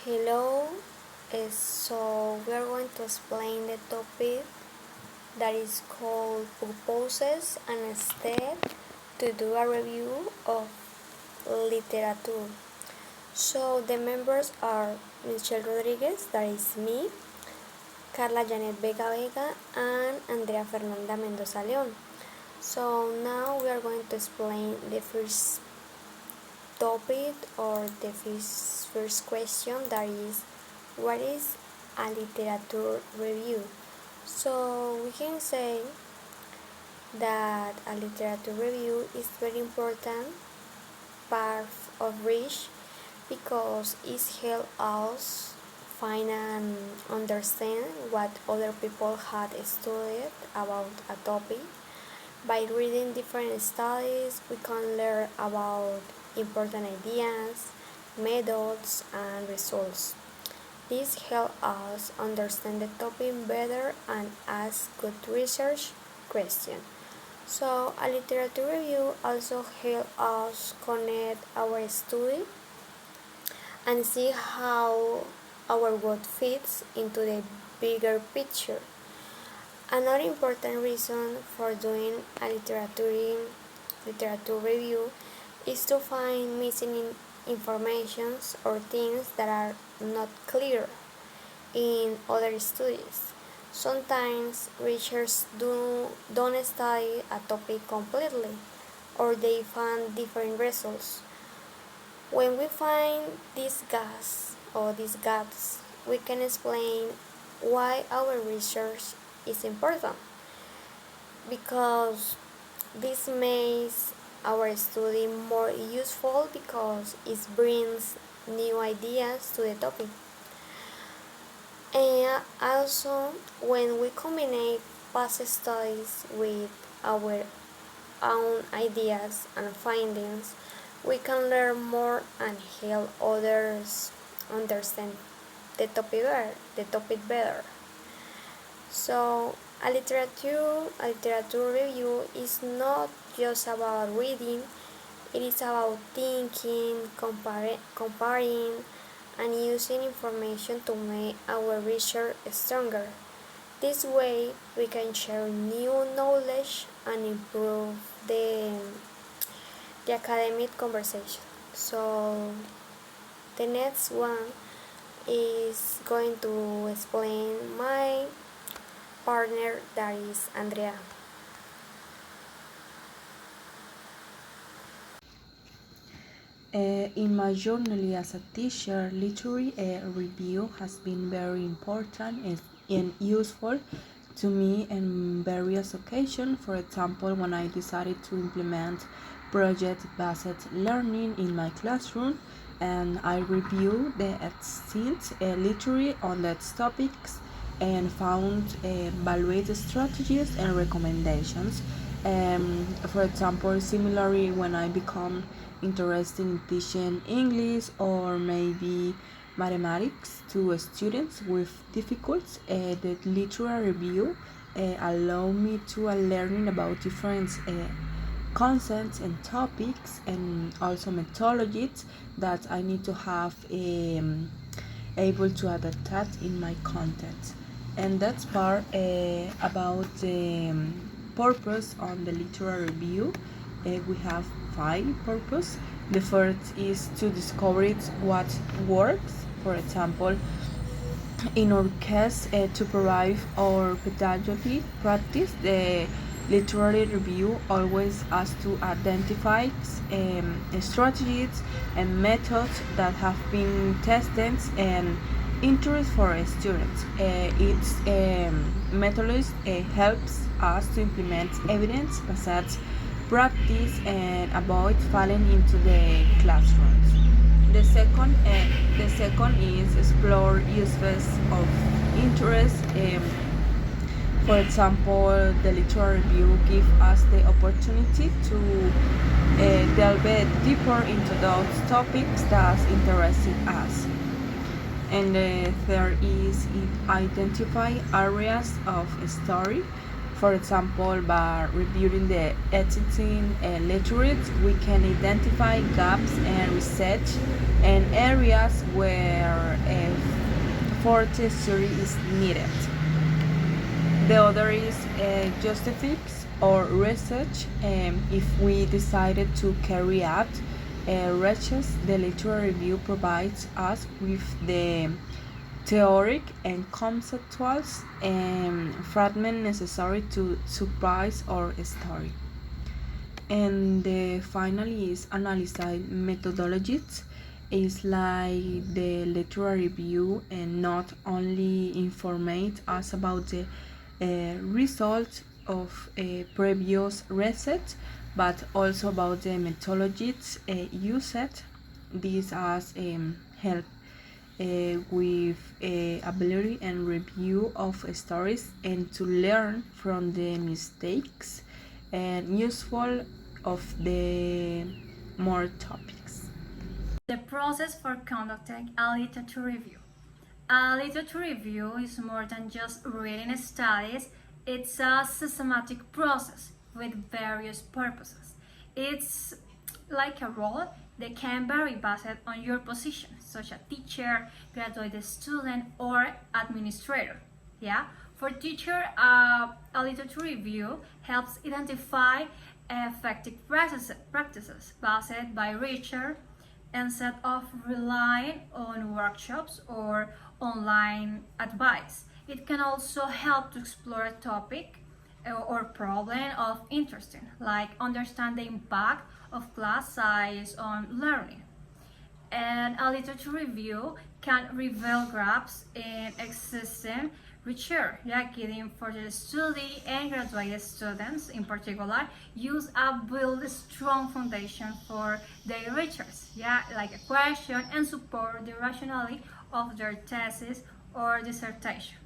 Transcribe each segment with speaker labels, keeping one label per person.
Speaker 1: Hello, so we are going to explain the topic that is called purposes and steps to do a review of literature. So the members are Michelle Rodriguez, that is me, Carla Janet Vega Vega, and Andrea Fernanda Mendoza León. So now we are going to explain the first topic or the first question, that is what is a literature review. So we can say that a literature review is very important part of research because it helps us find and understand what other people had studied about a topic. By reading different studies, we can learn about important ideas, methods, and results. This helps us understand the topic better and ask good research questions. So, a literature review also helps us connect our study and see how our work fits into the bigger picture. Another important reason for doing a literature review is to find missing informations or things that are not clear in other studies. Sometimes researchers don't study a topic completely or they find different results. When we find these gaps, we can explain why our research is important because this makes our study more useful because it brings new ideas to the topic. And also, when we combine past studies with our own ideas and findings, we can learn more and help others understand the topic better. So a literature review is not just about reading, it is about thinking, comparing, and using information to make our research stronger. This way, we can share new knowledge and improve the academic conversation. So, the next one is going to explain my partner, that is Andrea.
Speaker 2: In my journey as a teacher, literary review has been very important and useful to me in various occasions. For example, when I decided to implement project-based learning in my classroom, and I reviewed the extent literary on those topics and found valuable strategies and recommendations. For example, similarly, when I become interested in teaching English or maybe mathematics to students with difficulties, the literary review allow me to learning about different concepts and topics and also methodologies that I need to have able to adapt that in my content. And that's part about the purpose on the literary review. We have 5 purposes. The first is to discover what works. For example, in our case, to provide our pedagogy practice, the literary review always has to identify strategies and methods that have been tested and interest for students. Its methodology helps us to implement evidence-based practice and avoid falling into the classrooms. The second is explore uses of interest. For example, the literary review gives us the opportunity to delve deeper into those topics that interested us. And the third is identify areas of study. For example, by reviewing the existing literature, we can identify gaps in research and areas where further study is needed. The other is justifies or research. If we decided to carry out research, the literary review provides us with the theoric and conceptual fragment necessary to surprise our story. And finally is analyzing methodologies. Is like the literary review and not only inform us about the results of previous research, but also about the methodologies used. These as help with ability and review of stories and to learn from the mistakes and useful of the more topics.
Speaker 3: The process for conducting a literature review. A literature review is more than just reading studies, it's a systematic process with various purposes. It's like a role that can vary based on your position, such as teacher, graduate student, or administrator. Yeah, for teacher, a literature review helps identify effective practices based by research instead of relying on workshops or online advice. It can also help to explore a topic or problem of interest, like understand the impact of class size on learning. And a literature review can reveal gaps in existing research, guiding for the study and graduate students in particular use a build a strong foundation for their research, like a question and support the rationality of their thesis or dissertation.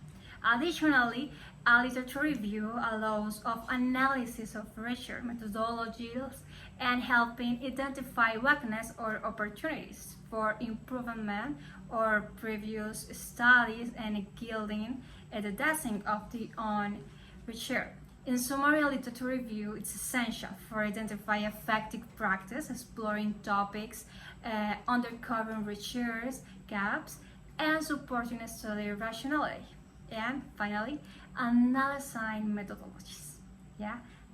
Speaker 3: Additionally, a literature review allows of analysis of research methodologies and helping identify weaknesses or opportunities for improvement or previous studies and guiding the design of the own research. In summary, a literature review is essential for identifying effective practice, exploring topics, uncovering research gaps, and supporting study rationality. And finally, analyzing methodologies.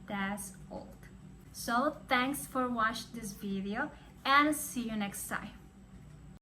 Speaker 3: That's all. So thanks for watching this video and see you next time.